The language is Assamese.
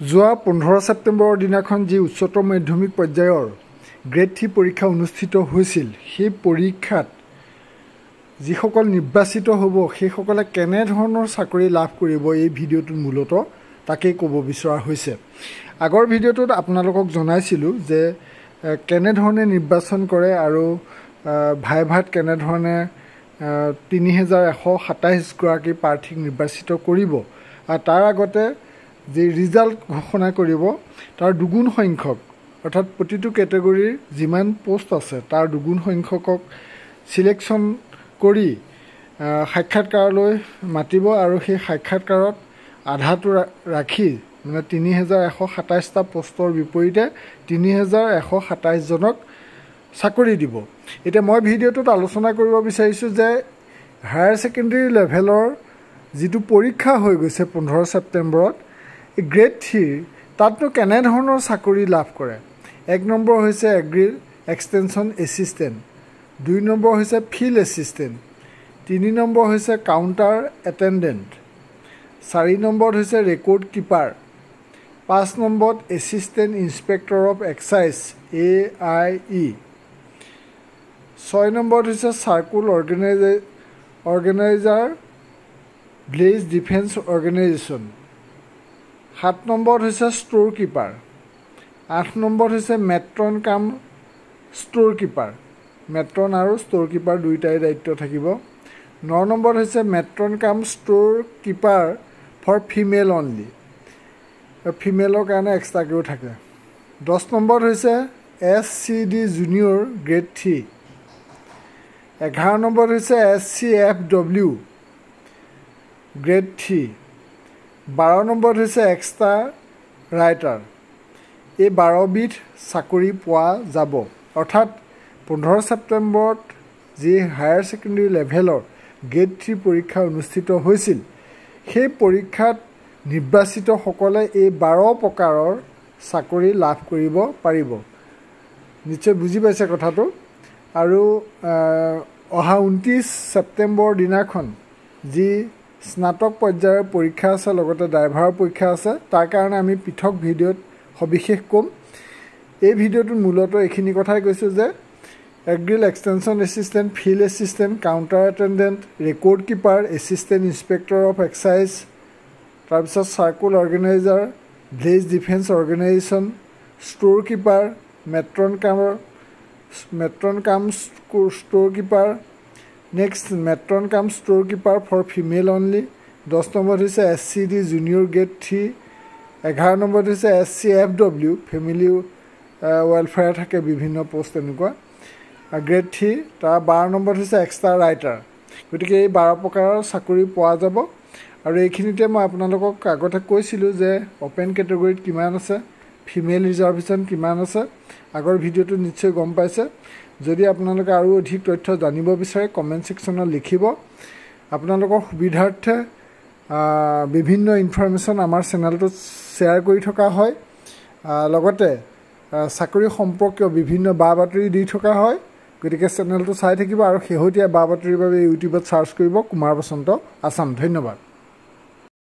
যোৱা 15 ছেপ্টেম্বৰৰ দিনাখন যি উচ্চতৰ মাধ্যমিক পৰ্যায়ৰ গ্ৰেড 3 পৰীক্ষা অনুষ্ঠিত হৈছিল সেই পৰীক্ষাত যিসকল নিৰ্বাচিত হ'ব সেইসকলে কেনে ধৰণৰ চাকৰি লাভ কৰিব এই ভিডিঅ'টোত মূলতঃ তাকেই ক'ব বিচৰা হৈছে। আগৰ ভিডিঅ'টোত আপোনালোকক জনাইছিলোঁ যে কেনে ধৰণে নিৰ্বাচন কৰে আৰু ভাইভাত কেনে ধৰণে 3127 গৰাকী প্ৰাৰ্থীক নিৰ্বাচিত কৰিব আৰু তাৰ আগতে যে ৰিজাল্ট ঘোষণা কৰিব তাৰ দুগুণ সংখ্যক অৰ্থাৎ প্ৰতিটো কেটেগৰীৰ যিমান পোষ্ট আছে তাৰ দুগুণ সংখ্যকক সিলেকশ্যন কৰি সাক্ষাৎকাৰলৈ মাতিব আৰু সেই সাক্ষাৎকাৰত আধাটো ৰাখি মানে 3127টা পোষ্টৰ বিপৰীতে 3127 জনক চাকৰি দিব। এতিয়া মই ভিডিঅ'টোত আলোচনা কৰিব বিচাৰিছোঁ যে হায়াৰ ছেকেণ্ডেৰী লেভেলৰ যিটো পৰীক্ষা হৈ গৈছে 15 ছেপ্টেম্বৰত গ্ৰেড 3 তাতনো কেনে ধৰণৰ চাকৰি লাভ কৰে। 1 নম্বৰ হৈছে এগ্ৰি এক্সটেনশ্যন এছিষ্টেণ্ট, 2 নম্বৰ হৈছে ফিল্ড এছিষ্টেণ্ট, 3 নম্বৰ হৈছে কাউণ্টাৰ এটেণ্ডেণ্ট, 4 নম্বৰত হৈছে ৰেকৰ্ড কিপাৰ, 5 নম্বৰত assistant inspector of excise AIE, 6 নম্বৰত হৈছে circle organiser village defence organisation, 7 নম্বৰত হৈছে ষ্ট'ৰ কিপাৰ, 8 নম্বৰত হৈছে matron cum store keeper, matron আৰু ষ্ট'ৰ কিপাৰ দুয়োটাই দায়িত্ব থাকিব, 9 নম্বৰত হৈছে matron cum store keeper for female only, ফিমেলৰ কাৰণে এক্সট্ৰাকৈও থাকে, 10 নম্বৰত হৈছে SCD জুনিয়ৰ গ্ৰেড 3, 11 নম্বৰত হৈছে SCFW গ্ৰেড 3, 12 নম্বৰত হৈছে এক্সট্ৰা ৰাইটাৰ। এই 12বিধ চাকৰি পোৱা যাব। অৰ্থাৎ 15 ছেপ্টেম্বৰত যি হায়াৰ ছেকেণ্ডেৰী লেভেলৰ গ্ৰেড 3 পৰীক্ষা অনুষ্ঠিত হৈছিল সেই পৰীক্ষাত নিৰ্বাচিতসকলে এই 12 প্ৰকাৰৰ চাকৰি লাভ কৰিব পাৰিব। নিশ্চয় বুজি পাইছে কথাটো। আৰু অহা 29 ছেপ্টেম্বৰ দিনাখন যি স্নাতক পৰ্যায়ৰ পৰীক্ষা আছে লগতে ড্ৰাইভাৰৰ পৰীক্ষা আছে তাৰ কাৰণে আমি পৃথক ভিডিঅ'ত সবিশেষ ক'ম। এই ভিডিঅ'টোত মূলতঃ এইখিনি কথাই কৈছোঁ যে agril extension assistant, field assistant, counter attendant, record keeper, assistant inspector of excise, তাৰপিছত circle organiser village defence organisation, store keeper, matron cum store keeper, next matron cum store keeper for female only, 10 নম্বৰত হৈছে SCD জুনিয়ৰ গ্ৰেড 3, 11 নম্বৰত হৈছে SCFW ফেমিলি ৱেলফেয়াৰ থাকে বিভিন্ন পোষ্ট এনেকুৱা গ্ৰেড 3, তাৰ 12 নম্বৰত হৈছে এক্সট্ৰা ৰাইটাৰ। গতিকে এই 12 প্ৰকাৰৰ চাকৰি পোৱা যাব। আৰু এইখিনিতে মই আপোনালোকক আগতে কৈছিলোঁ যে অ'পেন কেটেগৰীত কিমান আছে, ফিমেল ৰিজাৰ্ভেশ্যন কিমান আছে, আগৰ ভিডিঅ'টো নিশ্চয় গম পাইছে। যদি আপোনালোকে আৰু অধিক তথ্য জানিব বিচাৰে কমেণ্ট ছেকশ্যনত লিখিব। আপোনালোকৰ সুবিধাৰ্থে বিভিন্ন ইনফৰমেশ্যন আমাৰ চেনেলটোত শ্বেয়াৰ কৰি থকা হয়, লগতে চাকৰি সম্পৰ্কীয় বিভিন্ন বা বাতৰি দি থকা হয়। গতিকে চেনেলটো চাই থাকিব আৰু শেহতীয়া বা বাতৰিৰ বাবে ইউটিউবত চাৰ্চ কৰিব কুমাৰ বসন্ত আছাম। ধন্যবাদ।